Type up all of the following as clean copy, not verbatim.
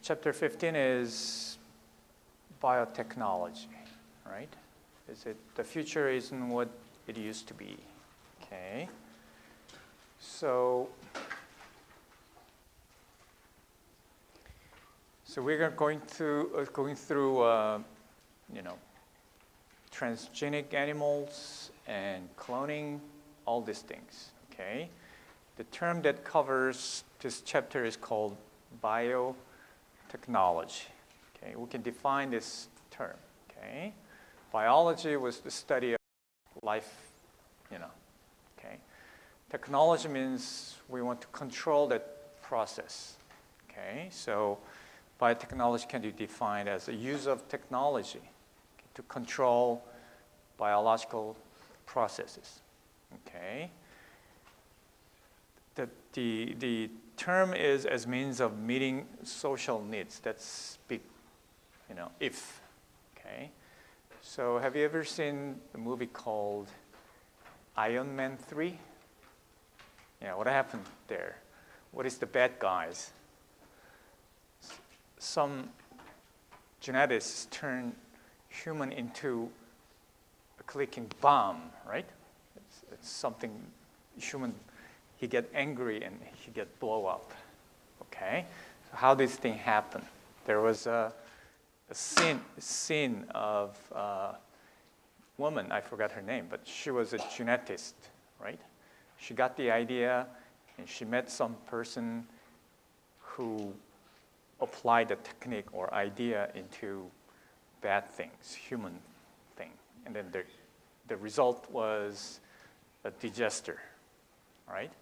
chapter 15 is biotechnology, right? The future isn't what it used to be, okay? So we're going through transgenic animals and cloning, all these things, okay? The term that covers this chapter is called biotechnology, okay? We can define this term, okay? Biology was the study of life, okay? Technology means we want to control that process, okay? So biotechnology can be defined as a use of technology to control biological processes, okay? The term is as means of meeting social needs. That's big, if, okay? So have you ever seen a movie called Iron Man 3? What happened there? What is the bad guys? Some geneticists turn human into a clicking bomb, right? It's something human, he get angry and he get blow up, okay? So how did this thing happen? There was a scene of a woman, I forgot her name, but she was a geneticist, right? She got the idea and she met some person who applied the technique or idea into bad things, human thing. And then the result was a disaster, right?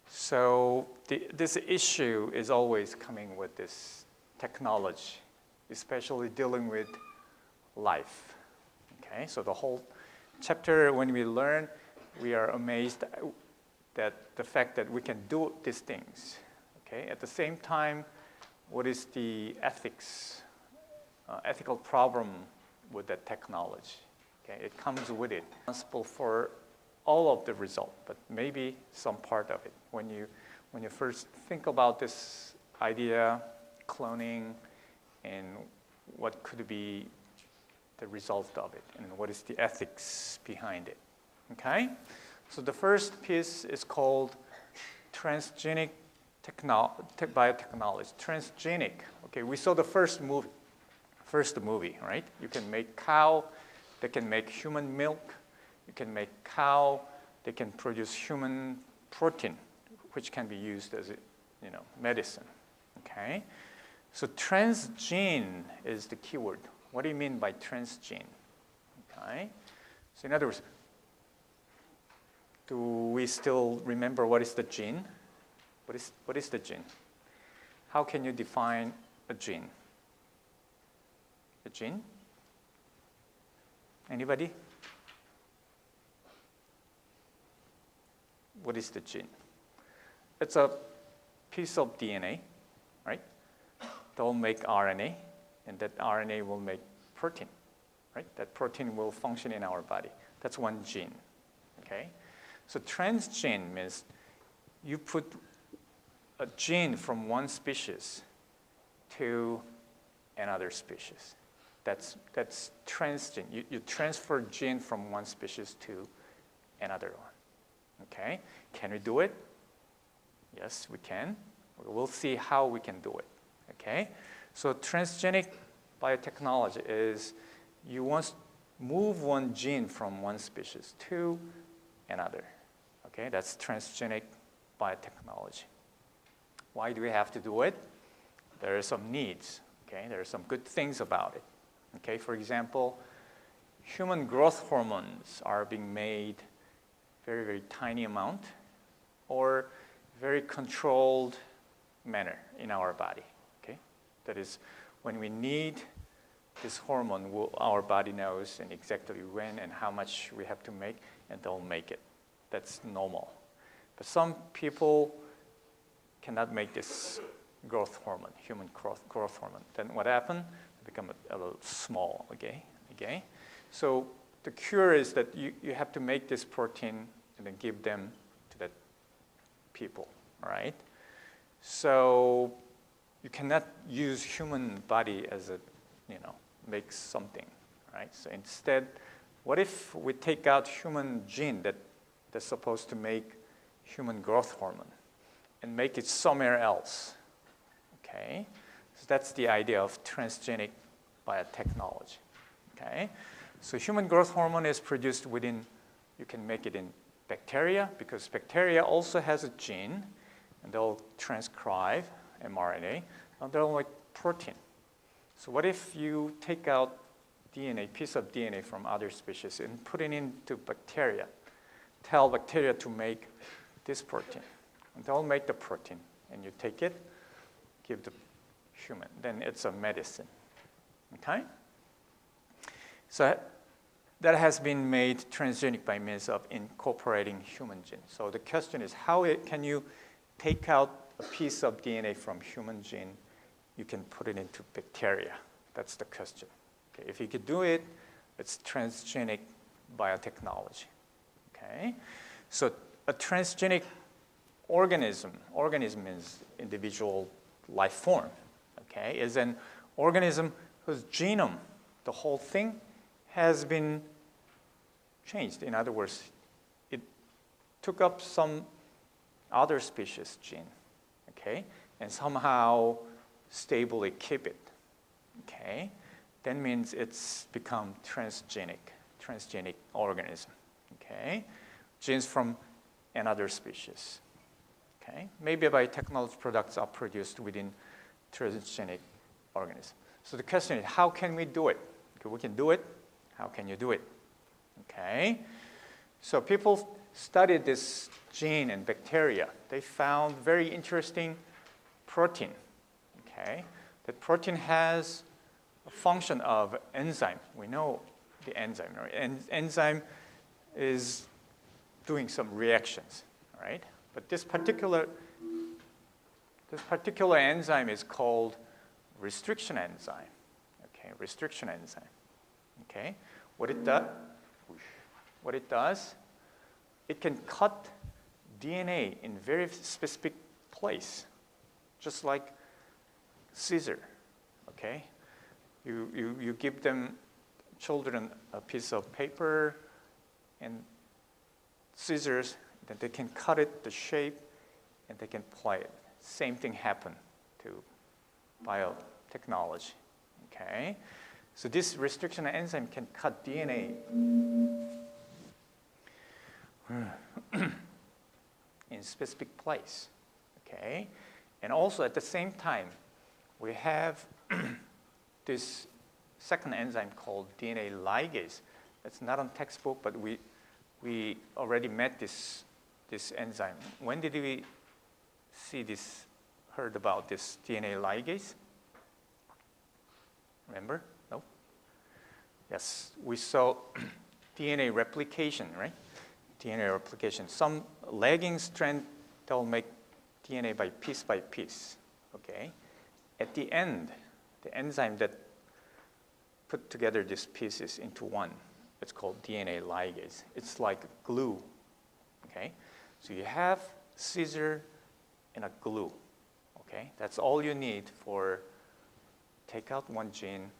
So this issue is always coming with this technology, especially dealing with life, okay? So the whole chapter, when we learn, we are amazed that the fact that we can do these things, okay? At the same time, what is the ethical problem with that technology? Okay, it comes with it. Responsible for all of the result, but maybe some part of it. When you first think about this idea, cloning, and what could be the result of it, and what is the ethics behind it, okay? So the first piece is called transgenic biotechnology. Transgenic, okay, we saw the first movie, right? You can make cow that can make human milk. You can make cow that can produce human protein, which can be used as medicine, okay? So transgene is the keyword. What do you mean by transgene, okay? So in other words, do we still remember what is the gene? What is the gene? How can you define a gene? A gene? Anybody? What is the gene? It's a piece of DNA, right? They'll make RNA, and that RNA will make protein, right? That protein will function in our body. That's one gene, okay? So transgene means you put a gene from one species to another species. That's transgene. You transfer gene from one species to another one, okay? Can we do it? Yes, we can. We'll see how we can do it, okay? So transgenic biotechnology is you want to move one gene from one species to another, okay? That's transgenic biotechnology. Why do we have to do it? There are some needs, okay? There are some good things about it, okay? For example, human growth hormones are being made very, very tiny amount or very controlled manner in our body, okay? That is, when we need this hormone, our body knows and exactly when and how much we have to make, and they'll make it. That's normal. But some people cannot make this growth hormone, human growth hormone. Then what happens? They become a little small, okay? So the cure is that you have to make this protein and then give them to that people, all right? So you cannot use human body as a, make something, right? So instead, what if we take out human gene that's supposed to make human growth hormone and make it somewhere else, okay? So that's the idea of transgenic biotechnology, okay? So human growth hormone is produced within, you can make it in bacteria, because bacteria also has a gene, and they'll transcribe mRNA, and they'll make protein. So what if you take out DNA, piece of DNA from other species and put it into bacteria, tell bacteria to make this protein, and they'll make the protein, and you take it, give the human, then it's a medicine, okay? So that has been made transgenic by means of incorporating human gene. So the question is, how can you take out a piece of DNA from human gene, you can put it into bacteria? That's the question. Okay, if you could do it, it's transgenic biotechnology. Okay, so a transgenic organism means individual life form. Okay, is an organism whose genome, the whole thing, has been changed. In other words, it took up some other species gene, okay, and somehow stably keep it, okay. That means it's become transgenic organism, okay. Genes from another species, okay. Maybe biotechnology products are produced within transgenic organism. So the question is, how can we do it? Okay, we can do it. How can you do it? Okay. So people studied this gene in bacteria. They found very interesting protein. Okay. That protein has a function of enzyme. We know the enzyme, right? Enzyme is doing some reactions, right? But this particular enzyme is called restriction enzyme. Okay, restriction enzyme. Okay, what it does, it can cut DNA in very specific place, just like scissor. Okay, you give children a piece of paper and scissors, then they can cut it, the shape, and they can apply it. Same thing happened to biotechnology. Okay, so this restriction enzyme can cut DNA in specific place. Okay, and also at the same time, we have this second enzyme called DNA ligase. It's not on textbook, but we already met this enzyme. When did we see this, heard about this DNA ligase? Remember? No? Yes, we saw DNA replication, right? DNA replication. Some lagging strand, they'll make DNA by piece, okay? At the end, the enzyme that put together these pieces into one, it's called DNA ligase. It's like glue, okay? So you have scissor and a glue, okay? That's all you need for take out one gene,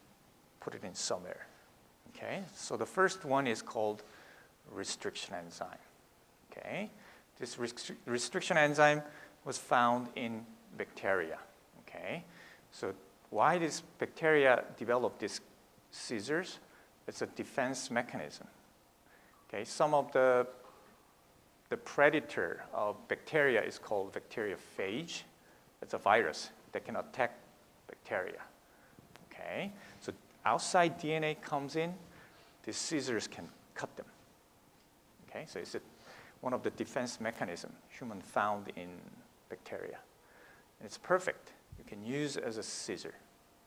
put it in somewhere, okay? So the first one is called restriction enzyme, okay? This restriction enzyme was found in bacteria, okay? So why does bacteria develop these scissors? It's a defense mechanism, okay? Some of the predator of bacteria is called bacteriophage. It's a virus that can attack bacteria, okay? So outside DNA comes in, these scissors can cut them, okay? So it's one of the defense mechanisms human found in bacteria. And it's perfect. You can use as a scissor,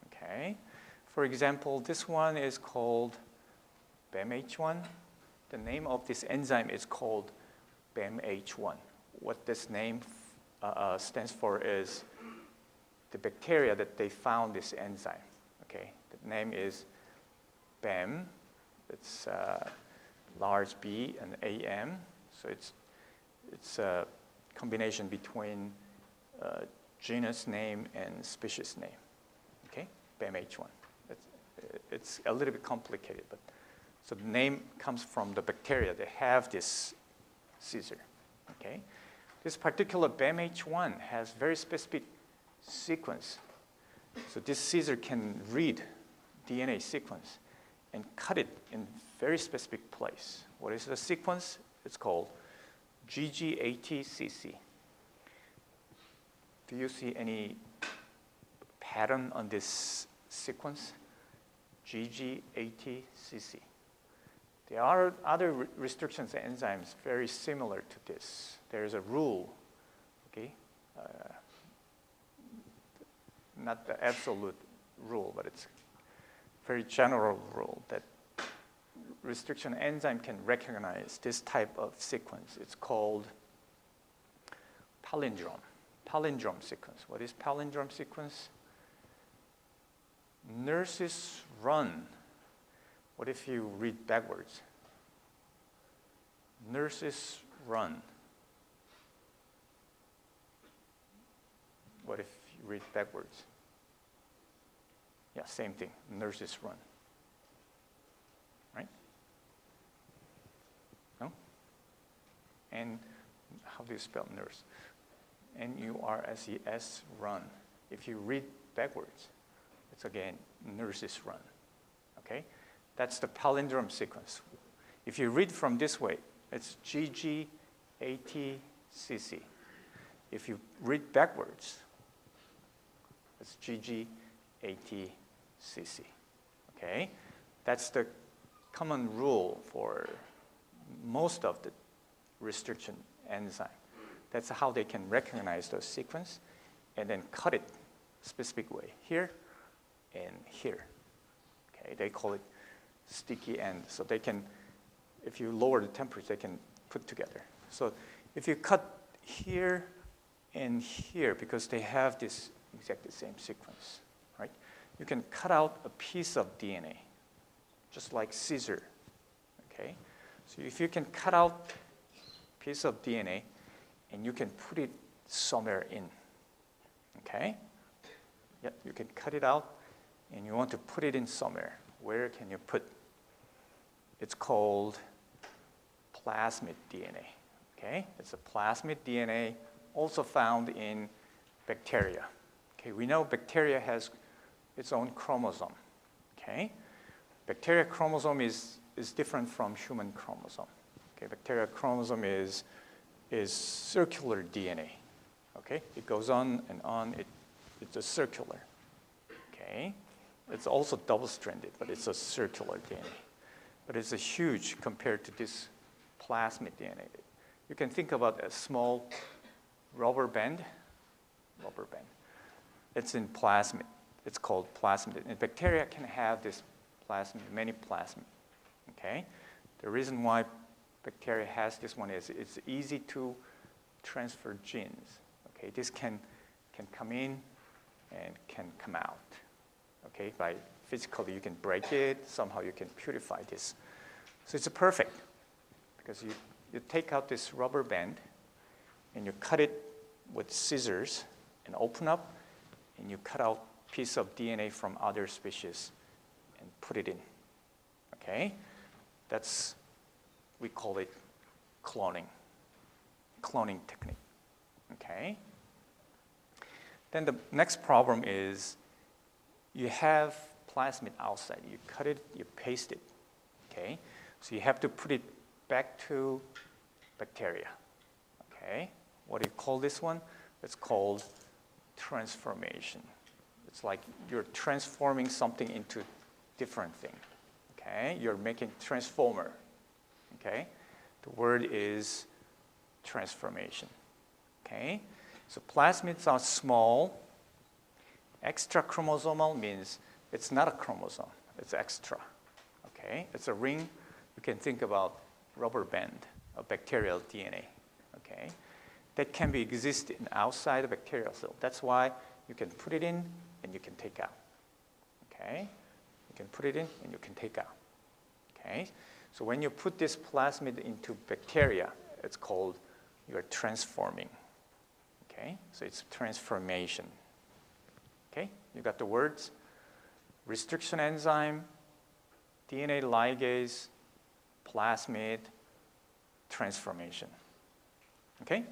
okay? For example, this one is called BAMH1. The name of this enzyme is called BAMH1. What this name stands for is the bacteria that they found this enzyme, okay? The name is BAM. It's large B and AM. So it's a combination between genus name and species name. Okay, BAMH1. It's a little bit complicated, but so the name comes from the bacteria that have this scissor. Okay, this particular BAMH1 has very specific sequence. So this scissor can read DNA sequence and cut it in very specific place. What is the sequence? It's called GG80CC. Do you see any pattern on this sequence? GG80CC. There are other restrictions enzymes very similar to this. There is a rule, okay? Not the absolute rule, but it's a very general rule that restriction enzyme can recognize this type of sequence. It's called palindrome. Palindrome sequence. What is palindrome sequence? Nurses run. What if you read backwards? Nurses run. What if you read backwards? Yeah, same thing. Nurses run. Right? No? And how do you spell nurse? N-U-R-S-E-S, run. If you read backwards, it's again nurses run. Okay? That's the palindrome sequence. If you read from this way, it's GG80CC. If you read backwards, it's GG80CC. Okay? That's the common rule for most of the restriction enzyme. That's how they can recognize those sequence and then cut it specific way, here and here. Okay? They call it sticky end. So they can, if you lower the temperature, they can put together. So if you cut here and here, because they have this exactly same sequence, right? You can cut out a piece of DNA, just like scissor, okay? So if you can cut out a piece of DNA and you can put it somewhere in, okay? Yep, you can cut it out and you want to put it in somewhere. Where can you put? It's called plasmid DNA, okay? It's a plasmid DNA also found in bacteria. Okay, we know bacteria has its own chromosome, okay? Bacteria chromosome is different from human chromosome. Okay, bacteria chromosome is circular DNA, okay? It goes on and on, it's a circular, okay? It's also double-stranded, but it's a circular DNA. But it's a huge compared to this plasmid DNA. You can think about a small rubber band. It's in plasmid. It's called plasmid. And bacteria can have this plasmid, many plasmid. Okay? The reason why bacteria has this one is it's easy to transfer genes. Okay? This can come in and can come out. Okay? By physically, you can break it. Somehow you can purify this. So it's perfect because you take out this rubber band and you cut it with scissors and open up and you cut out a piece of DNA from other species and put it in. Okay? We call it cloning technique. Okay? Then the next problem is you have plasmid outside. You cut it, you paste it, okay? So you have to put it back to bacteria, okay? What do you call this one? It's called transformation. It's like you're transforming something into different thing, okay? You're making transformer, okay? The word is transformation, okay? So plasmids are small. Extra chromosomal means it's not a chromosome, it's extra, okay? It's a ring. You can think about rubber band of bacterial DNA, okay? That can be existing outside the bacterial cell. That's why you can put it in and you can take out, okay? You can put it in and you can take out, okay? So when you put this plasmid into bacteria, it's called you're transforming, Okay, so it's transformation. Okay, you got the words: restriction enzyme, DNA ligase, plasmid, transformation. Okay,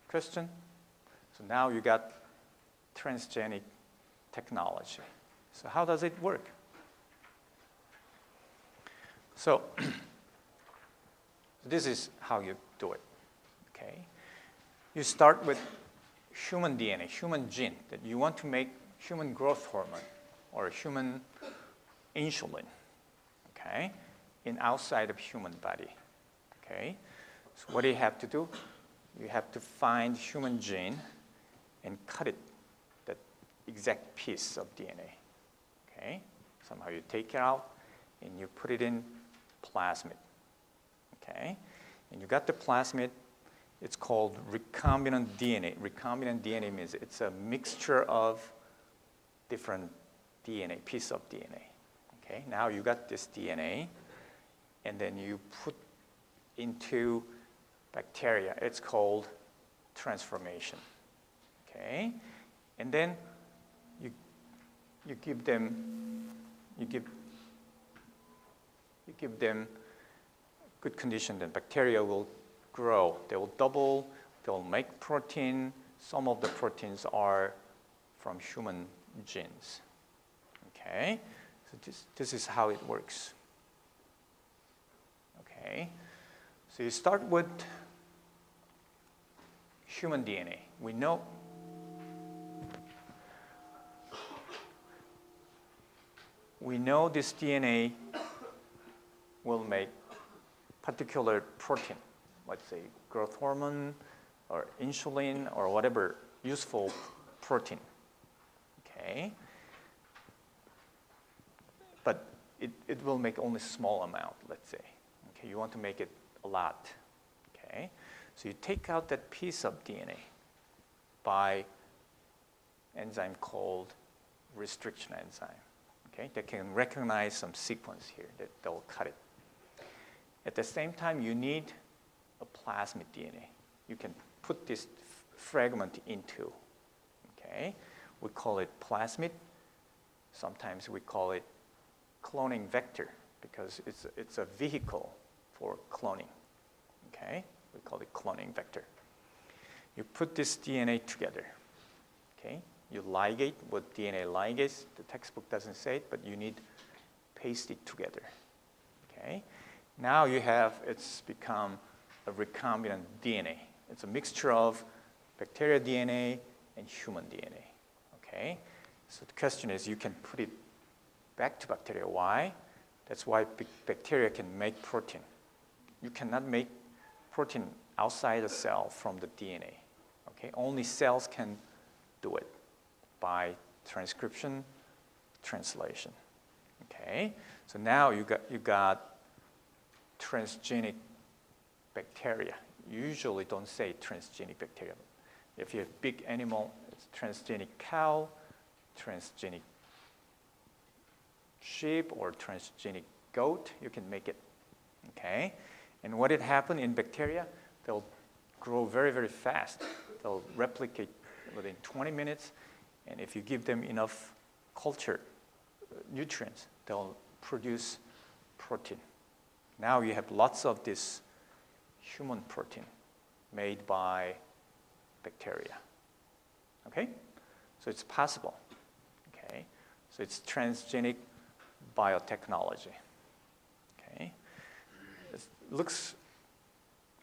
question? So now you got transgenic technology. So how does it work? So this is how you do it. Okay, you start with human DNA, human gene, that you want to make human growth hormone or human insulin, okay, in outside of human body. Okay, so what do you have to do? You have to find human gene and cut it, that exact piece of DNA. Okay, somehow you take it out and you put it in plasmid. Okay, and you got the plasmid. It's called recombinant DNA. Recombinant DNA means it's a mixture of different DNA, piece of DNA. Okay, now you got this DNA, and then you put into bacteria. It's called transformation. Okay, and then you give them good condition. Then bacteria will grow. They will double. They'll make protein. Some of the proteins are from human genes. Okay, so this is how it works. Okay, so you start with human DNA. We know this DNA will make particular protein, let's say growth hormone or insulin or whatever useful protein. Okay, but it will make only small amount, let's say. Okay, you want to make it a lot. Okay, so you take out that piece of DNA by enzyme called restriction enzyme. Okay, that can recognize some sequence here that will cut it. At the same time, you need a plasmid DNA. You can put this fragment into. Okay, we call it plasmid. Sometimes we call it cloning vector because it's a vehicle for cloning. Okay, we call it cloning vector. You put this DNA together. Okay, you ligate with DNA ligase. The textbook doesn't say it, but you need to paste it together. Okay, now you have, it's become a recombinant DNA. It's a mixture of bacteria DNA and human DNA. Okay, so the question is, you can put it back to bacteria. Why? That's why bacteria can make protein. You cannot make protein outside the cell from the DNA. Okay, only cells can do it by transcription, translation. Okay, so now you got transgenic bacteria. You usually don't say transgenic bacteria. If you have big animal, it's transgenic cow, transgenic sheep, or transgenic goat, you can make it. Okay, and what had happened in bacteria, they'll grow very, very fast. They'll replicate within 20 minutes, and if you give them enough culture nutrients, they'll produce protein. Now you have lots of this human protein made by bacteria. Okay, so it's possible. Okay, so it's transgenic biotechnology. Okay, it looks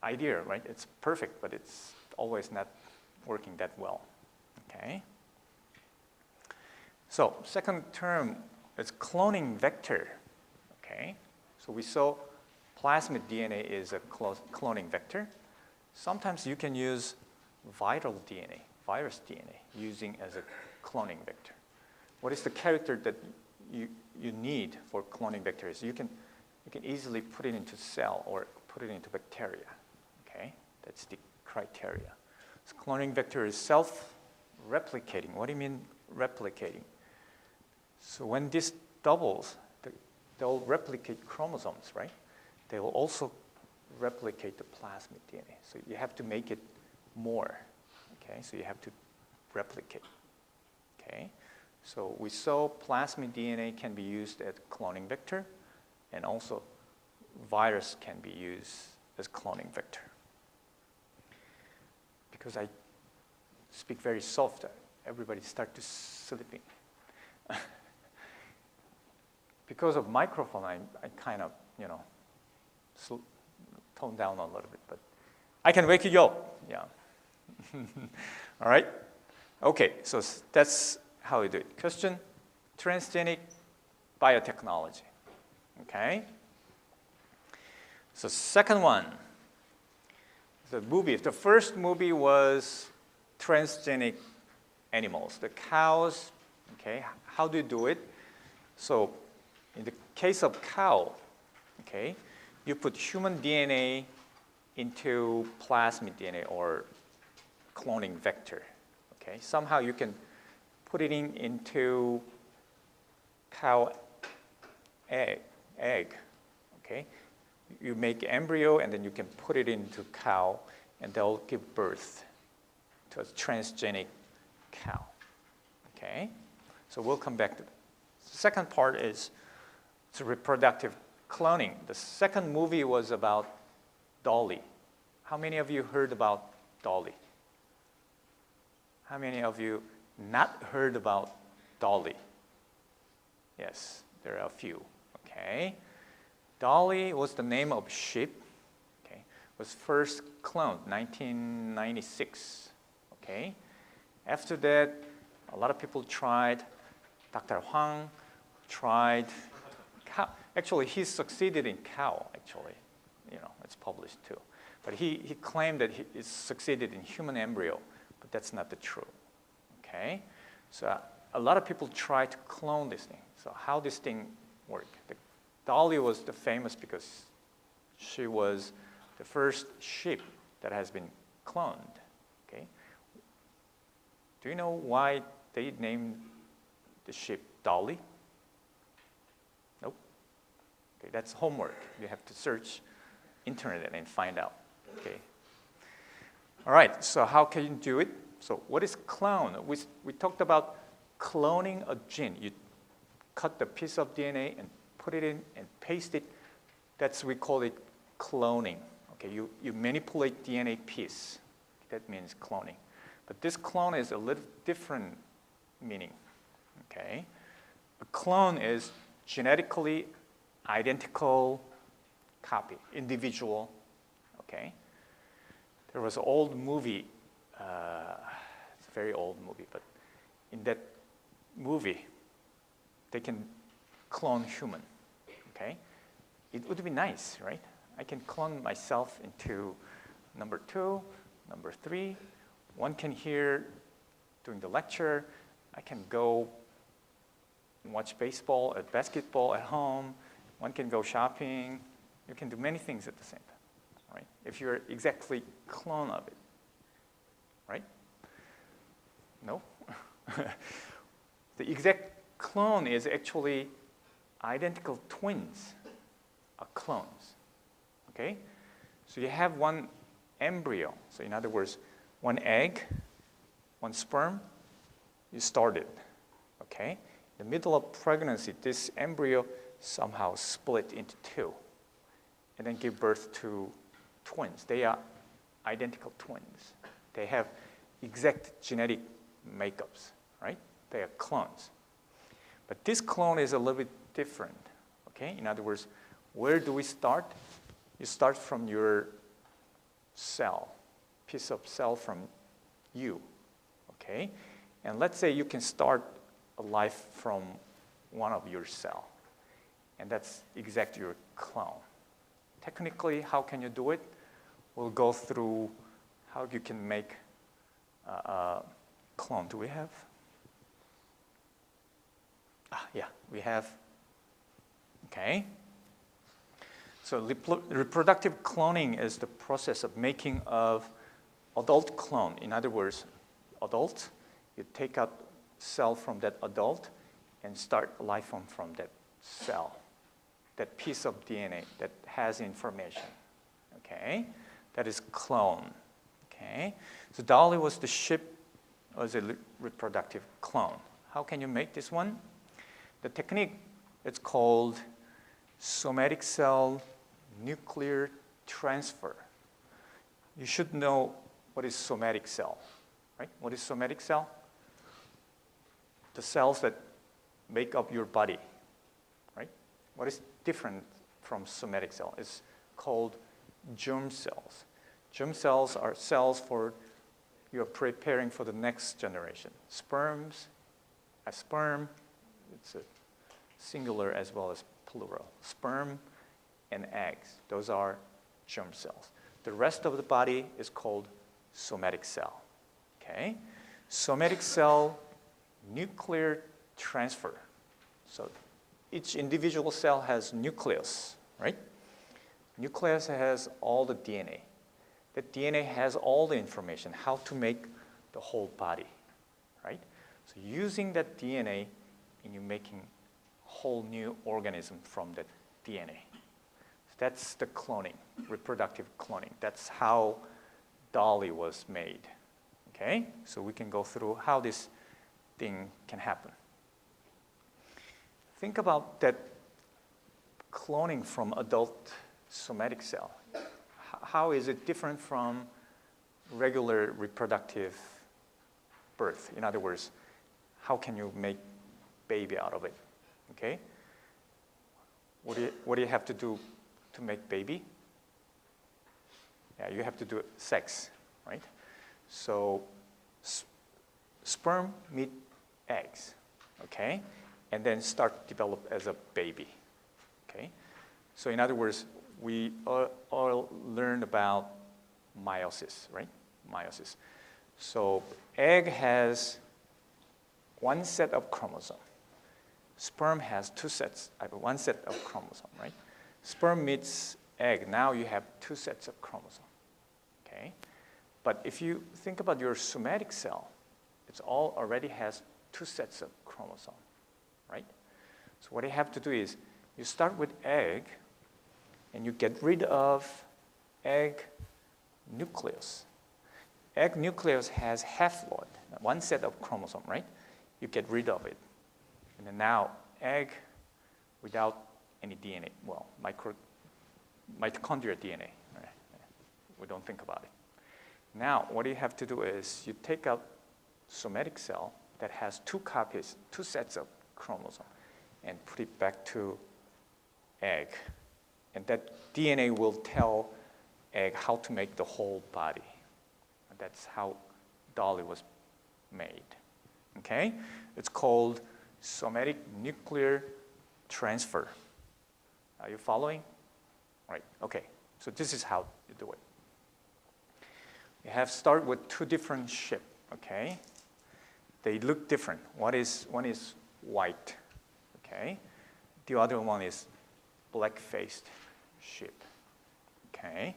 ideal, right? It's perfect, but it's always not working that well. Okay, so second term is cloning vector. Okay, so we saw plasmid DNA is a cloning vector. Sometimes you can use viral DNA, virus DNA, using as a cloning vector. What is the character that you need for cloning vectors? You can easily put it into cell or put it into bacteria. Okay, that's the criteria. So cloning vector is self-replicating. What do you mean replicating? So when this doubles, they'll replicate chromosomes, right? They will also replicate the plasmid DNA. So you have to make it more. Okay, so you have to replicate. Okay, so we saw plasmid DNA can be used as cloning vector, and also virus can be used as cloning vector. Because I speak very soft, everybody start to sleeping. Because of microphone, I kind of, tone down a little bit, but I can wake you up. Yeah. All right. Okay, so that's how we do it. Question: transgenic biotechnology. Okay. So second one, the first movie was transgenic animals, the cows. Okay, how do you do it? So in the case of cow, okay, you put human DNA into plasmid DNA or cloning vector. Okay, somehow you can put it into cow egg. Okay, you make embryo and then you can put it into cow, and they'll give birth to a transgenic cow. Okay, so we'll come back to that. The second part is reproductive cloning. The second movie was about Dolly. How many of you heard about Dolly? How many of you not heard about Dolly? Yes, there are a few. Okay, Dolly was the name of sheep. Okay, was first cloned 1996. Okay, after that, a lot of people tried. Dr. Huang tried cow. Actually, he succeeded in cow. Actually, it's published too. But he claimed that he succeeded in human embryo, but that's not the truth. Okay, so a lot of people try to clone this thing. So how this thing work? Dolly was the famous because she was the first sheep that has been cloned. Okay, do you know why they named the sheep Dolly? Nope. Okay, that's homework. You have to search internet and find out. Okay. All right. So how can you do it? So what is clone? We talked about cloning a gene. You cut the piece of DNA and put it in and paste it. We call it cloning. Okay. You manipulate DNA piece. That means cloning. But this clone is a little different meaning. Okay. A clone is genetically identical copy, individual. Okay. There was an old movie, it's a very old movie, but in that movie, they can clone human. Okay. It would be nice, right? I can clone myself into number 2, number 3. One can hear during the lecture. I can go and watch baseball, basketball at home. One can go shopping. You can do many things at the same time, right? If you're exactly clone of it, right? No? The exact clone is actually identical twins are clones, okay? So you have one embryo. So in other words, one egg, one sperm, you started, okay? In the middle of pregnancy, this embryo somehow split into 2 and then give birth to twins. They are identical twins. They have exact genetic makeups, right? They are clones. But this clone is a little bit different, okay? In other words, where do we start? You start from your cell, piece of cell from you, okay? And let's say you can start a life from one of your cell, and that's exactly your clone. Technically, how can you do it? We'll go through how you can make a clone. Do we have? Yeah, we have. Okay. So reproductive cloning is the process of making of adult clone. In other words, adult, you take out cell from that adult and start a life form from that cell, that piece of DNA that has information. Okay, that is clone. Okay, so Dolly was the sheep, was a reproductive clone. How can you make this one? The technique, it's called somatic cell nuclear transfer. You should know what is somatic cell, right? What is somatic cell? The cells that make up your body, right? What is different from somatic cell is called germ cells. Germ cells are cells for you're preparing for the next generation. Sperms, a sperm, it's a singular as well as plural. Sperm and eggs, those are germ cells. The rest of the body is called somatic cell. Okay? Somatic cell nuclear transfer. So each individual cell has nucleus, right? Nucleus has all the DNA. That DNA has all the information, how to make the whole body, right? So using that DNA, and you're making a whole new organism from that DNA. So that's the cloning, reproductive cloning. That's how Dolly was made, okay? So we can go through how this thing can happen. Think about that cloning from adult somatic cell. How is it different from regular reproductive birth? In other words, how can you make baby out of it? Okay? What do you have to do to make baby? Yeah, you have to do sex, right? So sperm meet eggs, okay? And then start develop as a baby, okay? So in other words, we all learned about meiosis, right? Meiosis. So egg has one set of chromosome. Sperm has one set of chromosome, right? Sperm meets egg. Now you have two sets of chromosome, okay? But if you think about your somatic cell, it's all already has two sets of chromosome, right? So what you have to do is you start with egg, and you get rid of egg nucleus. Egg nucleus has haploid, one set of chromosome, right? You get rid of it. And then now egg without any DNA, well, mitochondrial DNA, right? We don't think about it. Now what you have to do is you take out somatic cell that has two copies, two sets of chromosome, and put it back to egg. And that DNA will tell egg how to make the whole body. And that's how Dolly was made. Okay? It's called somatic nuclear transfer. Are you following? Right. Okay. So this is how you do it. You have start with two different sheep. Okay? They look different. One is white. Okay? The other one is black-faced sheep. Okay?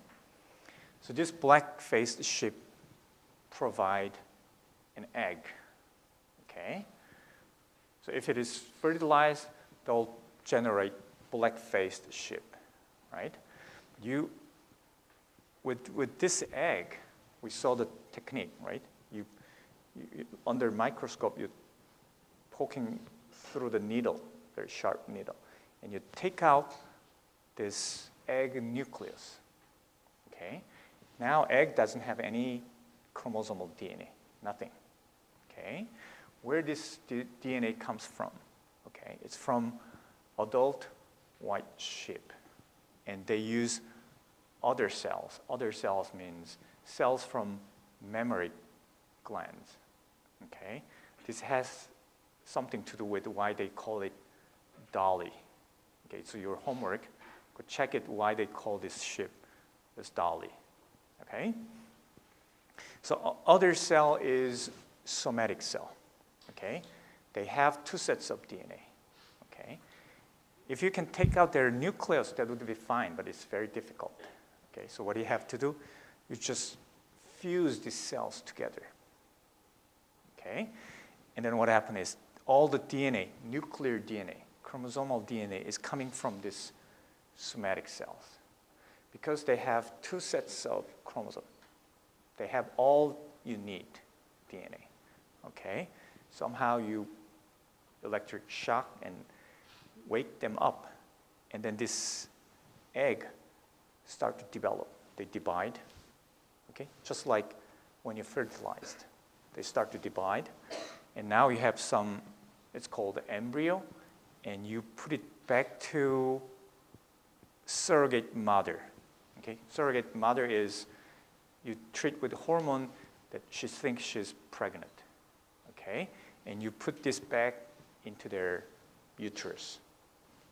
So this black-faced sheep provide an egg. Okay? So if it is fertilized, they'll generate black-faced sheep, right? With this egg, we saw the technique, right? You under microscope, you're poking through the needle, very sharp needle, and you take out this egg nucleus. Okay? Now egg doesn't have any chromosomal DNA, nothing. Okay? Where this DNA comes from? Okay, it's from adult white sheep, and they use other cells. Other cells means cells from mammary glands. Okay, this has something to do with why they call it Dolly. Okay, so your homework, go check it why they call this sheep as Dolly. Okay, so other cell is somatic cell. Okay, they have two sets of DNA. Okay, if you can take out their nucleus, that would be fine, but it's very difficult. Okay, so what you have to do, you just fuse these cells together. Okay, and then what happens is all the DNA, nuclear DNA, chromosomal DNA is coming from these somatic cells. Because they have two sets of chromosomes, They have all you need DNA. Okay? Somehow you electric shock and wake them up, and then this egg start to develop. They divide. Okay? Just like when you're fertilized. They start to divide, and now you have some, it's called the embryo, and you put it back to surrogate mother. Okay? Surrogate mother is you treat with hormone that she thinks she's pregnant. Okay? And you put this back into their uterus,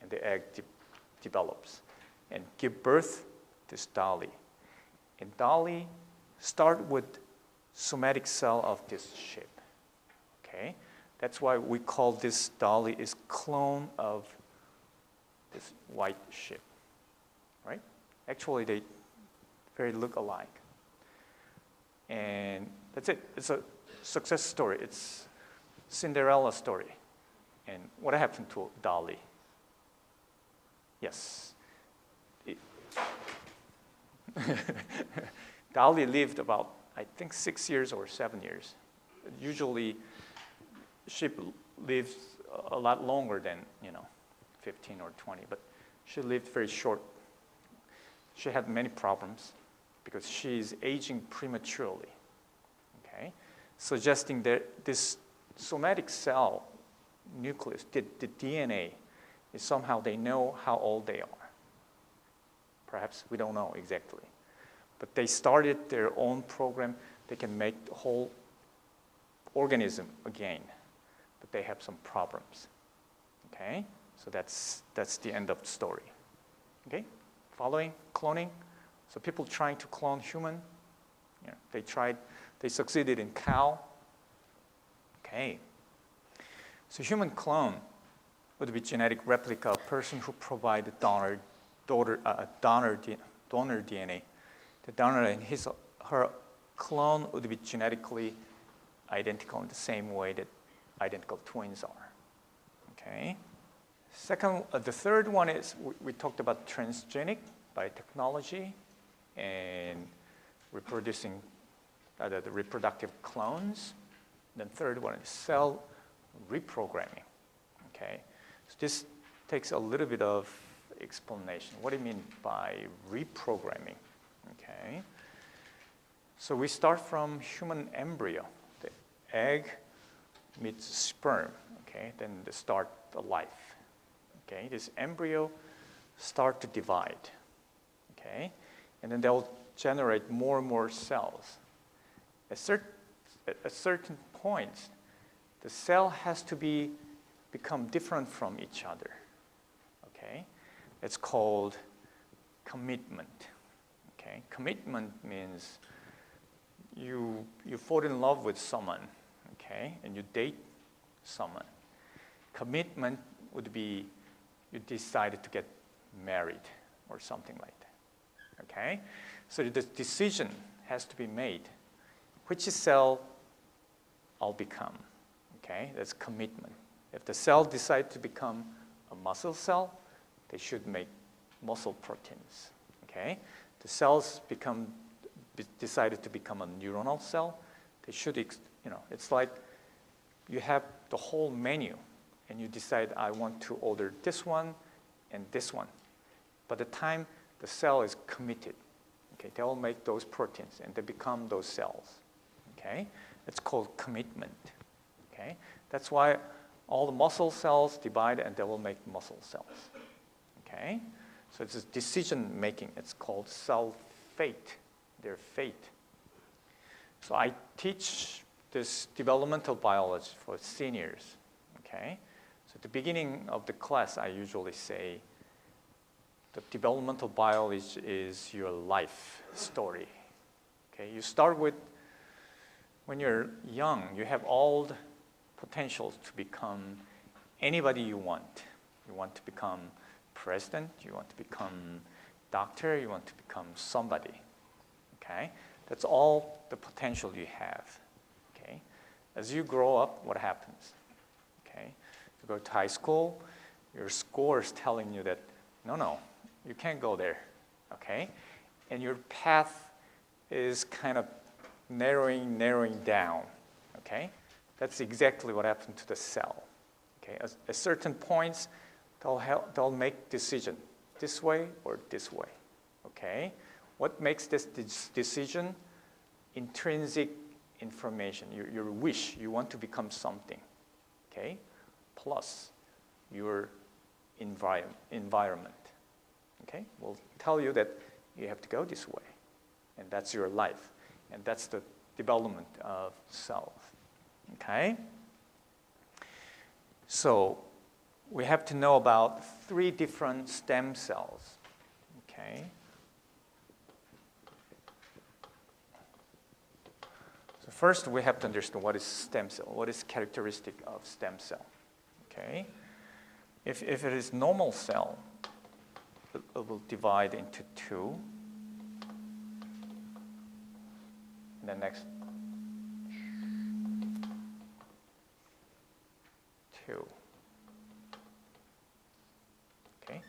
and the egg develops and give birth to this dolly. And dolly start with somatic cell of this shape. Okay? That's why we call this dolly is clone of this white sheep. Right? Actually, they very look alike. And that's it. It's a success story. It's Cinderella story. And what happened to Dolly? Yes. Dolly lived about, I think, 6 years or 7 years. Usually, sheep lives a lot longer than 15 or 20, but she lived very short. She had many problems because she is aging prematurely. Okay, suggesting that this somatic cell nucleus, the DNA, is somehow they know how old they are. Perhaps we don't know exactly, but they started their own program. They can make the whole organism again, but they have some problems. Okay, so that's the end of the story. Okay, following cloning. So people trying to clone human, they succeeded in cow. Okay. So human clone would be genetic replica of person who provided donor DNA. The donor and her clone would be genetically identical in the same way that identical twins are. Okay. The third one is we talked about transgenic biotechnology and reproducing the reproductive clones. Then third one is cell reprogramming. Okay, so this takes a little bit of explanation. What do you mean by reprogramming? Okay, so we start from human embryo. The egg meets sperm. Okay, then they start the life. Okay, this embryo start to divide. Okay, and then they'll generate more and more cells. At certain points, the cell has to become different from each other. Okay, it's called commitment. Okay, commitment means you fall in love with someone. Okay, and you date someone. Commitment would be you decided to get married or something like that. Okay, so the decision has to be made. Which cell I'll become? Okay, that's commitment. If the cell decides to become a muscle cell, they should make muscle proteins. Okay, the cells decided to become a neuronal cell. They should, it's like you have the whole menu, and you decide I want to order this one and this one. By the time the cell is committed, okay, they will make those proteins and they become those cells. Okay, it's called commitment. Okay, that's why all the muscle cells divide and they will make muscle cells. Okay, so it's decision making. It's called cell fate. Their fate. So I teach this developmental biology for seniors. Okay, so at the beginning of the class, I usually say the developmental biology is your life story. Okay, you start with when you're young, you have all the potentials to become anybody you want. You want to become president, you want to become doctor, you want to become somebody. Okay? That's all the potential you have. Okay? As you grow up, what happens? Okay? You go to high school, your score is telling you that, no, you can't go there. Okay? And your path is kind of narrowing down, okay? That's exactly what happened to the cell, okay? At certain points, they'll make decision this way or this way, okay? What makes this decision? Intrinsic information, your wish, you want to become something, okay? Plus your environment, okay? Will tell you that you have to go this way, and that's your life, and that's the development of cells, okay? So we have to know about 3 different stem cells, okay? So first, we have to understand what is stem cell, what is characteristic of stem cell, okay? If it is normal cell, it will divide into 2. And then next 2. Okay?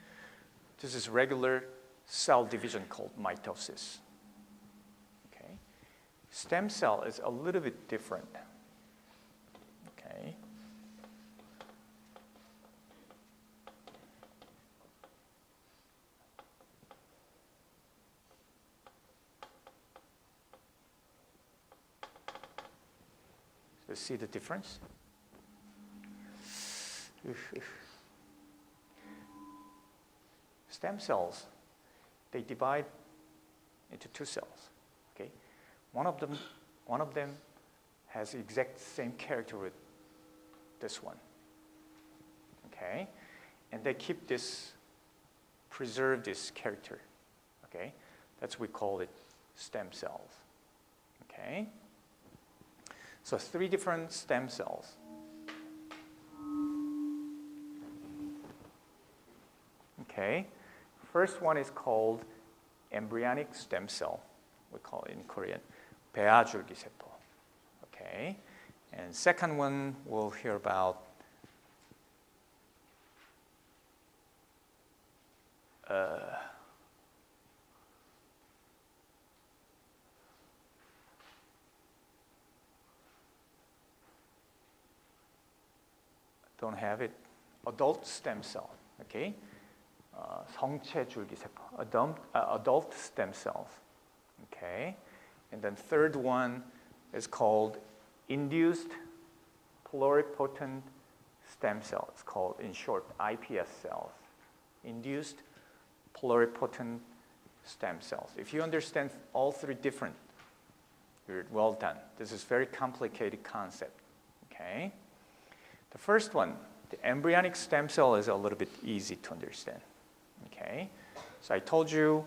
This is regular cell division called mitosis. Okay? Stem cell is a little bit different. Okay? So see the difference? Stem cells, they divide into 2 cells. Okay, one of them has the exact same character with this one. Okay, and they preserve this character. Okay, that's we call it stem cells. Okay, so 3 different stem cells. Okay, first one is called embryonic stem cell. We call it in Korean 배아줄기세포. Okay, and second one we'll hear about don't have it. Adult stem cell. Okay. 성체줄기세포, adult stem cells. Okay, and then third one is called induced pluripotent stem cells. It's called, in short, iPS cells. Induced pluripotent stem cells. If you understand all 3 different, you're well done. This is very complicated concept. Okay, the first one, the embryonic stem cell, is a little bit easy to understand. Okay, so I told you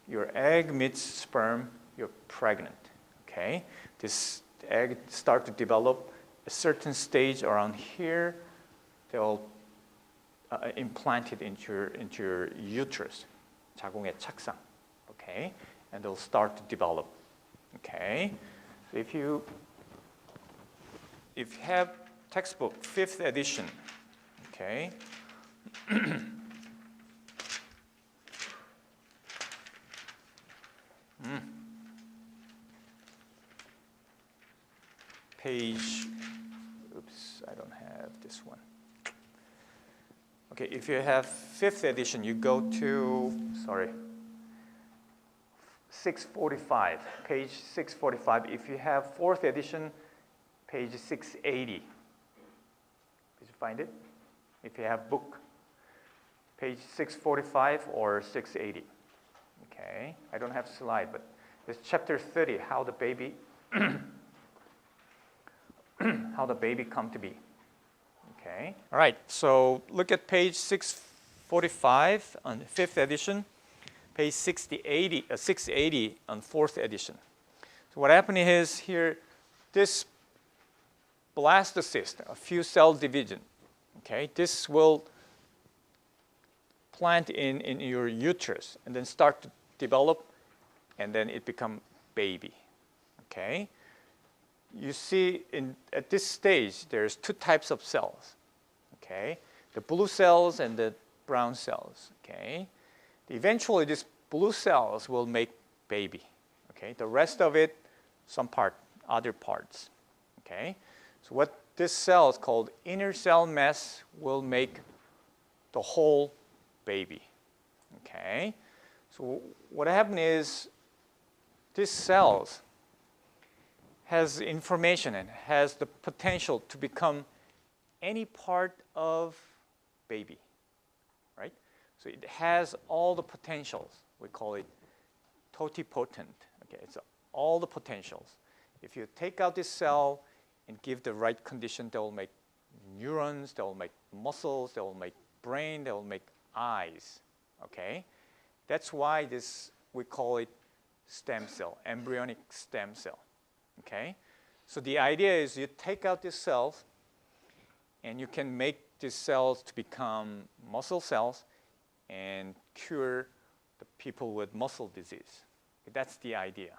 your egg meets sperm, you're pregnant. Okay, this egg start to develop a certain stage around here. They'll implant it into your uterus, 자궁의 착상. Okay, and they'll start to develop. Okay, so if you have textbook 5th edition, okay. Page, oops, I don't have this one. Okay, if you have 5th edition, you go to, 645, page 645. If you have 4th edition, page 680. Did you find it? If you have book, page 645 or 680. Okay, I don't have slide, but it's chapter 30, how the baby come to be. Okay. All right. So look at page 645 on 5th edition, page 680 on 4th edition. So what happened is here, this blastocyst, a few cell division. Okay. This will plant in your uterus and then start to develop, and then it become baby. Okay. You see at this stage, there's 2 types of cells, okay? The blue cells and the brown cells, okay? Eventually, these blue cells will make baby, okay? The rest of it other parts. Okay, so what this cell is called inner cell mass will make the whole baby. Okay, so what happened is this cells has information and has the potential to become any part of baby, right? So it has all the potentials. We call it totipotent. Okay, it's all the potentials. If you take out this cell and give the right condition, they will make neurons, they will make muscles, they will make brain, they will make eyes. Okay, that's why we call it stem cell, embryonic stem cell. Okay, so the idea is you take out these cells and you can make these cells to become muscle cells and cure the people with muscle disease. That's the idea.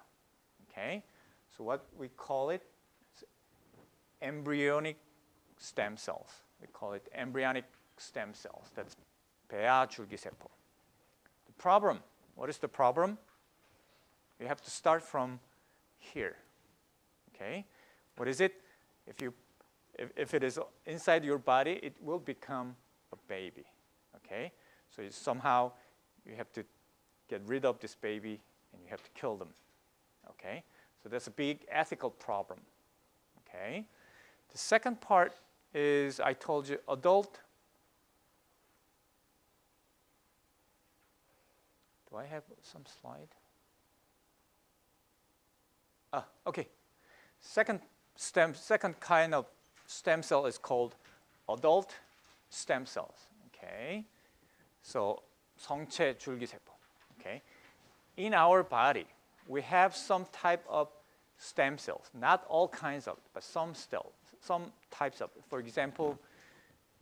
Okay, so what we call it is embryonic stem cells. We call it embryonic stem cells. That's 배아 줄기세포. The problem, what is the problem? You have to start from here. Okay, what is it? If it is inside your body, it will become a baby. Okay, so somehow you have to get rid of this baby and you have to kill them. Okay, so that's a big ethical problem. Okay, the second part is I told you adult. Do I have some slide? Okay. Second kind of stem cell is called adult stem cells. Okay, so 성체 줄기세포. Okay, in our body we have some type of stem cells, not all kinds of, but some types of. For example,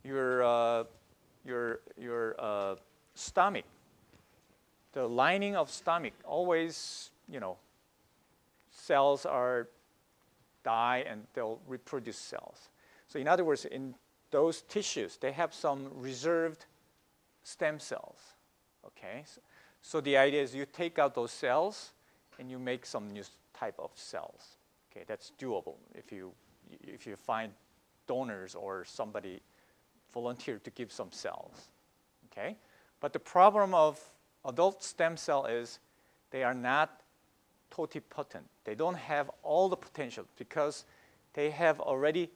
your stomach, the lining of stomach always, cells die and they'll reproduce cells. So in other words, in those tissues, they have some reserved stem cells. Okay, so the idea is you take out those cells and you make some new type of cells. Okay, that's doable if you find donors or somebody volunteer to give some cells. Okay, but the problem of adult stem cell is they are not totipotent. They don't have all the potential because they have already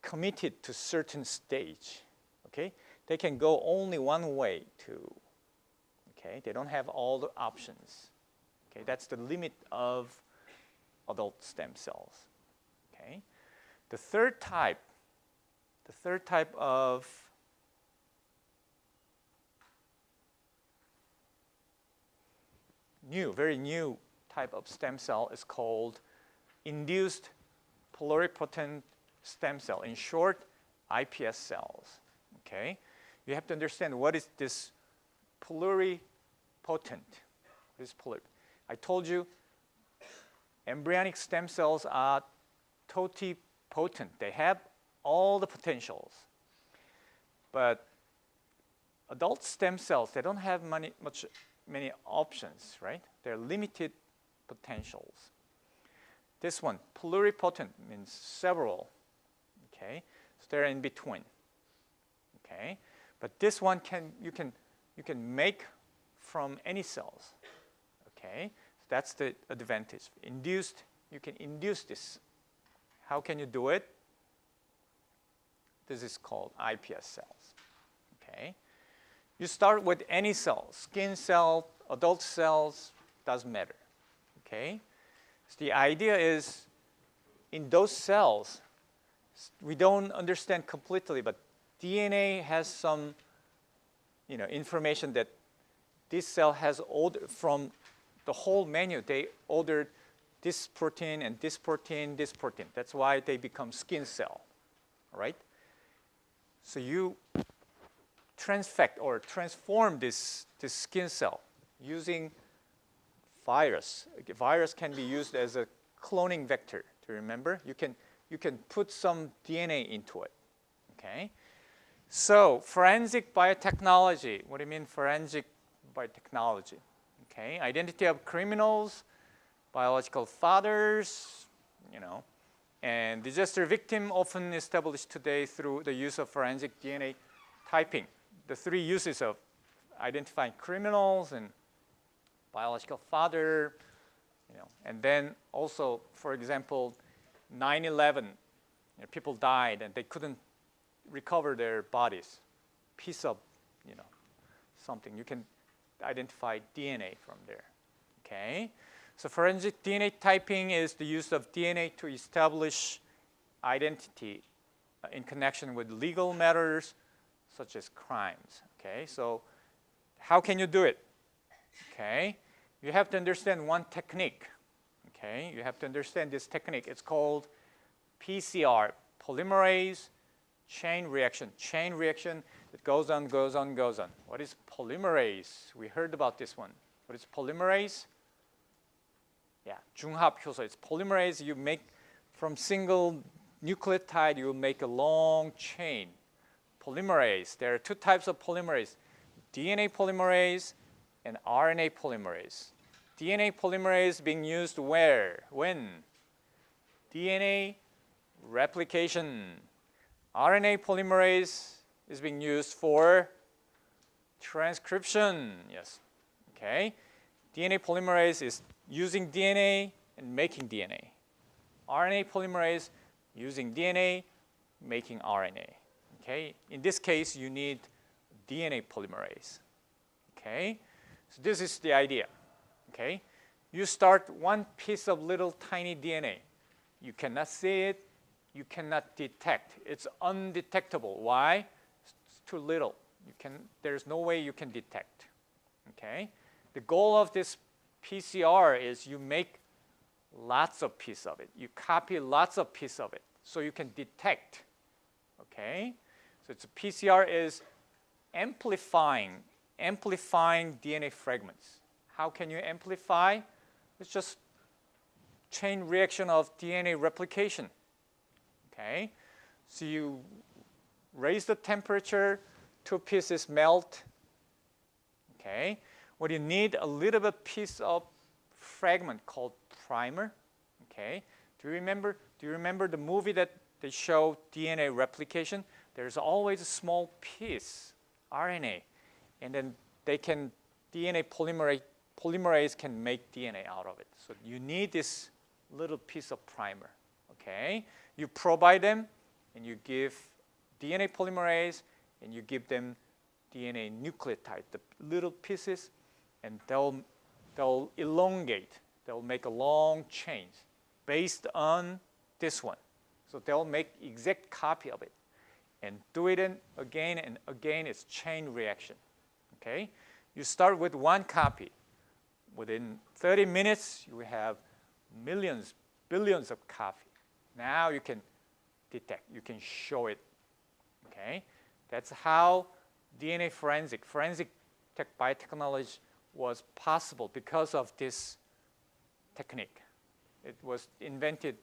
committed to certain stage. Okay, they can go only one way to. Okay, they don't have all the options. Okay, that's the limit of adult stem cells. Okay, the third type of very new type of stem cell is called induced pluripotent stem cell. In short, iPS cells. Okay, you have to understand what is this pluripotent. I told you embryonic stem cells are totipotent. They have all the potentials. But adult stem cells, they don't have many options, right? They're limited potentials. This one, pluripotent, means several. Okay, so they're in between. Okay, but this one you can make from any cells. Okay, so that's the advantage. Induced, you can induce this. How can you do it? This is called iPS cells. Okay, you start with any cell, skin cell, adult cells, doesn't matter. Okay, so the idea is in those cells, we don't understand completely, but DNA has some information that this cell has ordered from the whole menu. They ordered this protein and this protein, this protein. That's why they become skin cell, right? So you transfect or transform this skin cell using virus. Virus can be used as a cloning vector. Do you remember? You can put some DNA into it. Okay. So forensic biotechnology. What do you mean forensic biotechnology? Okay. Identity of criminals, biological fathers, you know. And disaster victim often established today through the use of forensic DNA typing. The three uses of identifying criminals and biological father, you know, and then also, for example, 9/11, you know, people died and they couldn't recover their bodies. Piece of, you know, something. You can identify DNA from there. Okay. So forensic DNA typing is the use of DNA to establish identity in connection with legal matters such as crimes. Okay, so how can you do it? Okay, you have to understand one technique. Okay, you have to understand this technique. It's called PCR, polymerase chain reaction. Chain reaction that goes on, goes on, goes on. What is polymerase? We heard about this one. What is polymerase? Yeah, 중합 효소. It's polymerase. You make from single nucleotide, you make a long chain. Polymerase. There are two types of polymerase: DNA polymerase and RNA polymerase. DNA polymerase being used where? When? DNA replication. RNA polymerase is being used for transcription. Yes. Okay. DNA polymerase is using DNA and making DNA. RNA polymerase using DNA, making RNA. Okay. In this case, you need DNA polymerase. Okay. So this is the idea. Okay. You start one piece of little tiny DNA. You cannot see it. You cannot detect. It's undetectable. Why? It's too little. There's no way you can detect. Okay. The goal of this PCR is you make lots of pieces of it. You copy lots of pieces of it so you can detect. Okay. So it's PCR is amplifying DNA fragments. How can you amplify? It's just chain reaction of DNA replication. Okay, so you raise the temperature, two pieces melt. Okay, what you need a little bit piece of fragment called primer. Okay, do you remember the movie that they show DNA replication? There's always a small piece, RNA, and then DNA polymerase can make DNA out of it. So you need this little piece of primer. Okay, you provide them, and you give DNA polymerase, and you give them DNA nucleotide, the little pieces, and they'll elongate. They'll make a long chain based on this one. So they'll make exact copy of it, and do it again and again. It's chain reaction. Okay, you start with one copy. Within 30 minutes, you have millions, billions of copies. Now you can detect, you can show it. Okay, that's how DNA forensic biotechnology was possible because of this technique. It was invented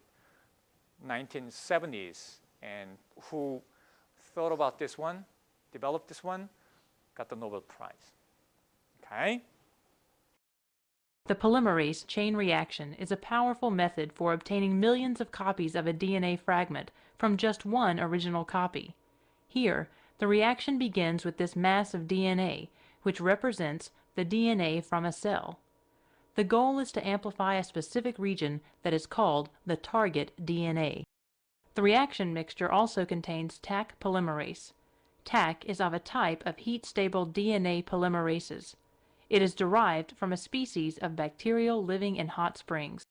1970s, and who thought about this one, developed this one, got the Nobel Prize. Okay. The polymerase chain reaction is a powerful method for obtaining millions of copies of a DNA fragment from just one original copy. Here, the reaction begins with this mass of DNA, which represents the DNA from a cell. The goal is to amplify a specific region that is called the target DNA. The reaction mixture also contains Taq polymerase. Taq is of a type of heat-stable DNA polymerases. It is derived from a species of bacterial living in hot springs.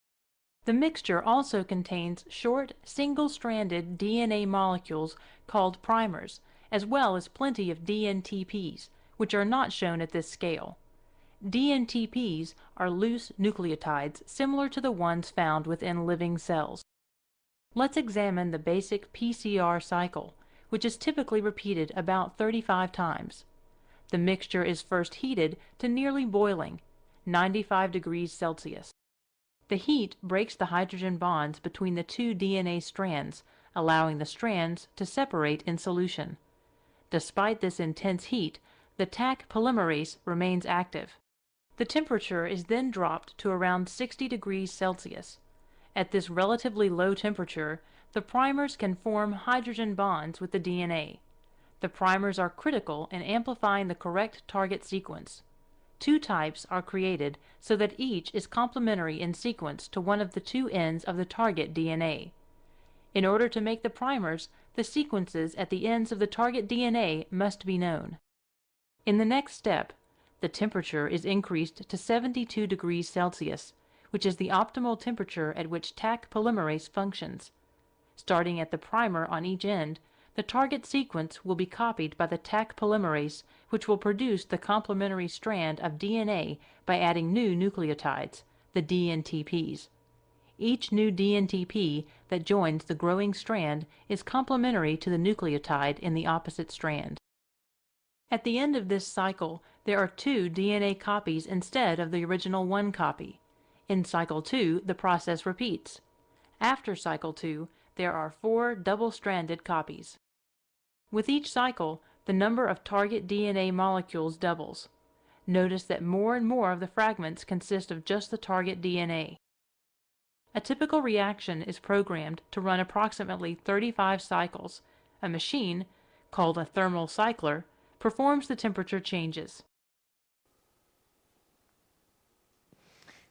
The mixture also contains short, single-stranded DNA molecules called primers, as well as plenty of dNTPs, which are not shown at this scale. dNTPs are loose nucleotides similar to the ones found within living cells. Let's examine the basic PCR cycle, which is typically repeated about 35 times. The mixture is first heated to nearly boiling, 95 degrees Celsius. The heat breaks the hydrogen bonds between the two DNA strands, allowing the strands to separate in solution. Despite this intense heat, the Taq polymerase remains active. The temperature is then dropped to around 60 degrees Celsius. At this relatively low temperature, the primers can form hydrogen bonds with the DNA. The primers are critical in amplifying the correct target sequence. Two types are created so that each is complementary in sequence to one of the two ends of the target DNA. In order to make the primers, the sequences at the ends of the target DNA must be known. In the next step, the temperature is increased to 72 degrees Celsius, which is the optimal temperature at which Taq polymerase functions. Starting at the primer on each end, the target sequence will be copied by the Taq polymerase, which will produce the complementary strand of DNA by adding new nucleotides, the dNTPs. Each new dNTP that joins the growing strand is complementary to the nucleotide in the opposite strand. At the end of this cycle, there are 2 DNA copies instead of the original 1 copy. In cycle 2, the process repeats. After cycle 2, there are 4 double-stranded copies. With each cycle, the number of target DNA molecules doubles. Notice that more and more of the fragments consist of just the target DNA. A typical reaction is programmed to run approximately 35 cycles. A machine, called a thermal cycler, performs the temperature changes.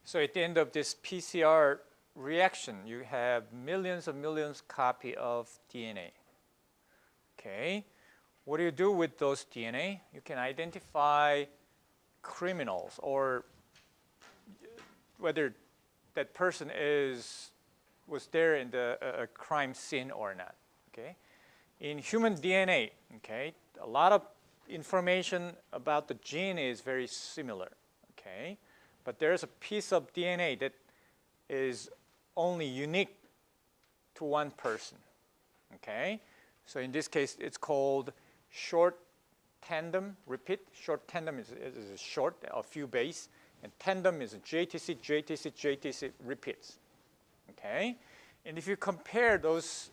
So at the end of this PCR reaction, you have millions and millions copy of DNA. Okay, what do you do with those DNA? You can identify criminals, or whether that person was there in the crime scene or not. Okay, in human DNA, okay, a lot of information about the gene is very similar. Okay, but there's a piece of DNA that is only unique to one person. Okay, so in this case, it's called short tandem repeat. Short tandem is short, a few base, and tandem is JTC, JTC, JTC repeats. Okay, and if you compare those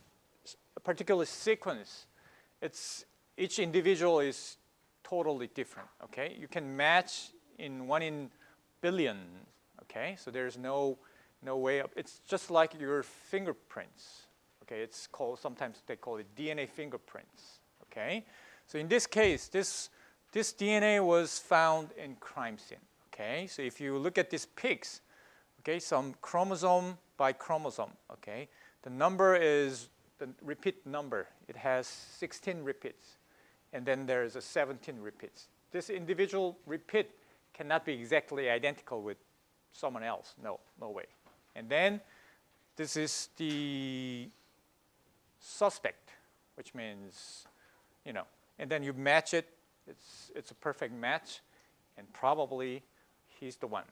particular sequence, each individual is totally different. Okay, you can match in 1 in billion. Okay, so there's no way up. It's just like your fingerprints. Okay, it's called, sometimes they call it DNA fingerprints. Okay, so in this case, this DNA was found in crime scene. Okay, so if you look at these pics, okay, some chromosome by chromosome. Okay, the number is the repeat number. It has 16 repeats, and then there's a 17 repeats. This individual repeat cannot be exactly identical with someone else. No way. And then this is the suspect, which means, and then you match it. It's a perfect match, and probably he's the one.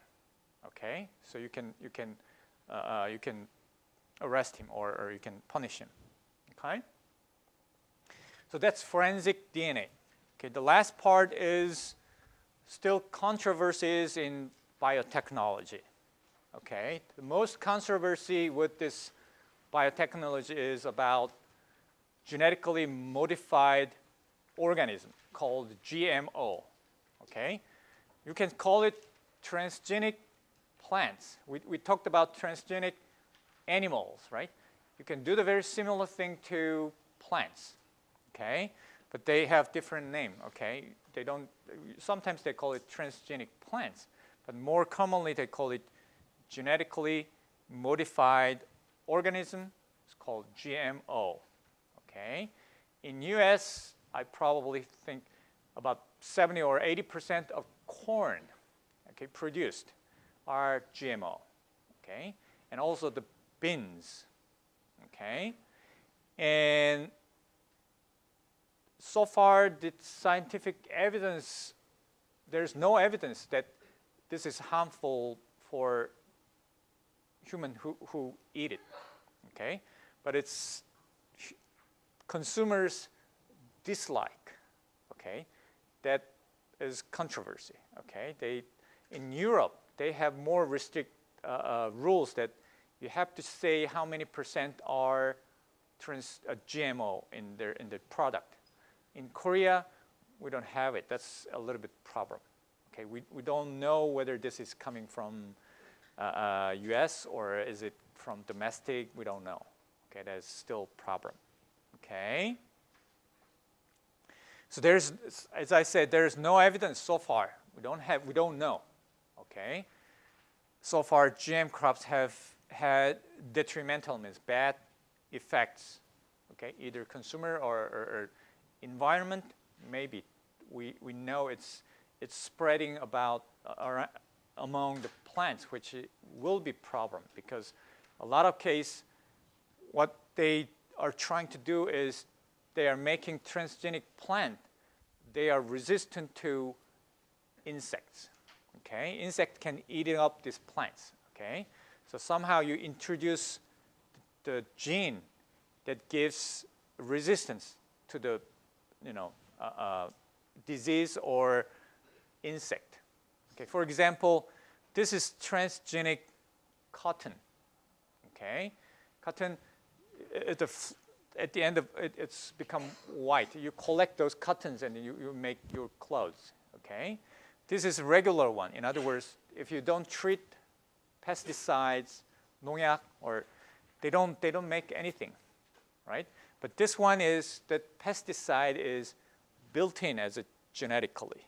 Okay, so you can arrest him or you can punish him. Okay, so that's forensic DNA. Okay, the last part is still controversies in biotechnology. Okay, the most controversy with this biotechnology is about genetically modified organism called GMO. Okay, you can call it transgenic plants. We talked about transgenic animals, right? You can do the very similar thing to plants. Okay, but they have different name. Okay, sometimes they call it transgenic plants, but more commonly they call it genetically modified organism. It's called GMO. Okay, in US, I probably think about 70 or 80% of corn, okay, produced are GMO. Okay, and also the beans. Okay, and so far the scientific evidence, there's no evidence that this is harmful for humans who eat it. Okay, but it's consumers dislike. Okay, that is controversy. Okay, in Europe they have more strict rules that you have to say how many % are GMO in their product. In Korea, we don't have it. That's a little bit problem. Okay, we don't know whether this is coming from US or is it from domestic, we don't know. Okay, that's still a problem. Okay. So there's, as I said, there's no evidence so far. We don't know. Okay. So far, GM crops have had detrimental, means bad effects. Okay, either consumer or environment. Maybe we know it's spreading about among the plants, which will be problem because a lot of case, what they are trying to do is they are making transgenic plant. They are resistant to insects. Okay, insect can eat up these plants. Okay, so somehow you introduce the gene that gives resistance to the, disease or insect. Okay, for example, this is transgenic cotton. Okay, cotton at the end of it, it's become white. You collect those cottons and you make your clothes. Okay, this is a regular one. In other words, if you don't treat pesticides, 농약, or they don't make anything, right? But this one is that pesticide is built in as a genetically,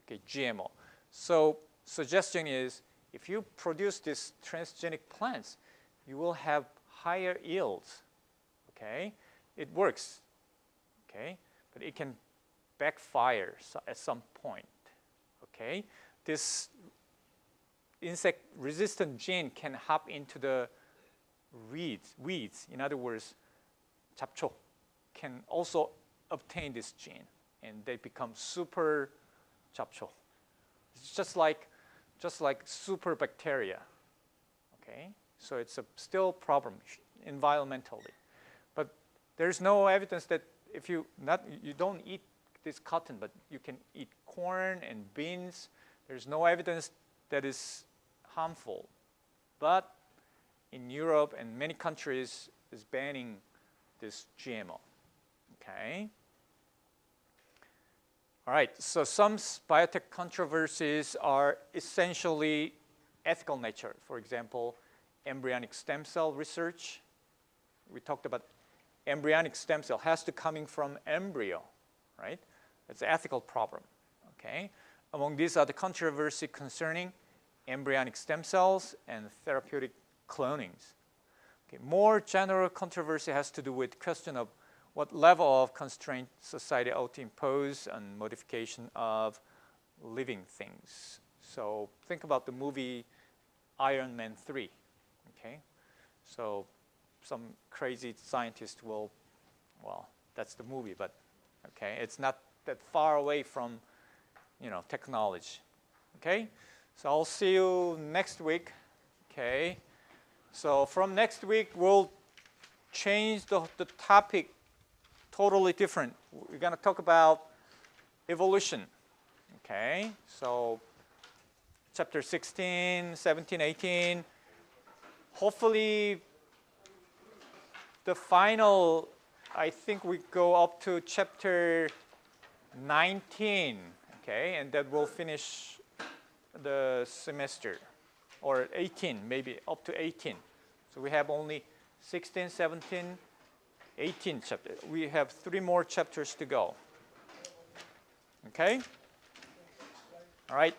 okay, GMO. So suggestion is if you produce these transgenic plants, you will have higher yields. Okay, it works. Okay, but it can backfire at some point. Okay, this insect-resistant gene can hop into the weeds. In other words, 잡초 can also obtain this gene, and they become super 잡초. It's just like super bacteria. Okay, so it's still a problem environmentally, but there's no evidence that if you don't eat this cotton, but you can eat corn and beans. There's no evidence that is harmful, but in Europe and many countries is banning this GMO. Okay. All right. So some biotech controversies are essentially ethical nature. For example, embryonic stem cell research. We talked about embryonic stem cell has to coming from embryo, right? It's an ethical problem. Okay. Among these are the controversy concerning embryonic stem cells and therapeutic clonings. Okay. More general controversy has to do with question of what level of constraint society ought to impose on modification of living things. So think about the movie Iron Man 3. Okay, so some crazy scientist will, well, that's the movie, but okay, it's not that far away from, technology. Okay, so I'll see you next week. Okay, so from next week we'll change the topic totally different. We're going to talk about evolution. Okay, so chapter 16, 17, 18. Hopefully the final, I think we go up to chapter 19, okay, and that will finish the semester, or 18, maybe up to 18. So we have only 16, 17, 18 chapters. We have 3 more chapters to go. Okay? All right.